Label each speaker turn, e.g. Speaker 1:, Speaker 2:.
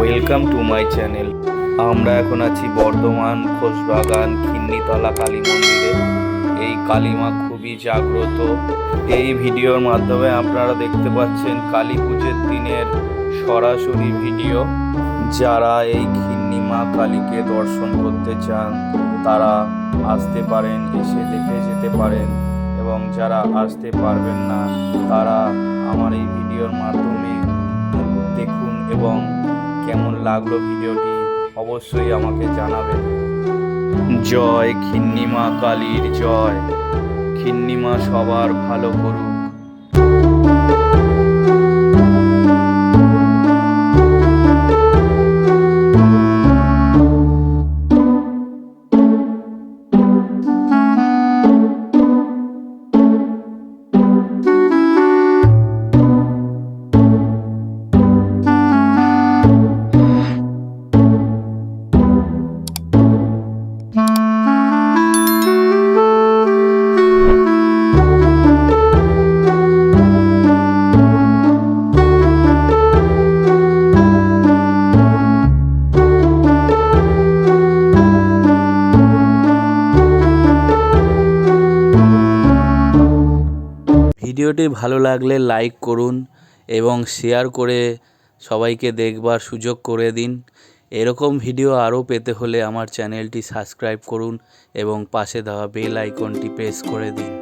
Speaker 1: Welcome to my channel. আমরা এখন আছি বর্ধমান খোসবাগান খিন্নিতলা কালী মন্দিরে। এই কালীমা খুবই জাগ্রত। এই ভিডিওর মাধ্যমে আপনারা দেখতে পাচ্ছেন কালী পুজোর দিনের সরাসরি ভিডিও। যারা এই খিন্নিমা কালীকে দর্শন করতে চান তারা আসতে পারেন, এসে দেখে যেতে পারেন, এবং যারা আসতে পারবেন না তারা আমার এই ভিডিওর মাধ্যমে দেখুন এবং কেমন লাগলো ভিডিওটি অবশ্যই আমাকে জানাবেন। জয় খিন্নিমা কালীর জয়। খিন্নিমা সবার ভালো করুক। ভিডিওটি ভালো লাগলে লাইক করুন এবং শেয়ার করে সবাইকে দেখবার সুযোগ করে দিন। এরকম ভিডিও আরও পেতে হলে আমার চ্যানেলটি সাবস্ক্রাইব করুন এবং পাশে দেওয়া বেল আইকনটি প্রেস করে দিন।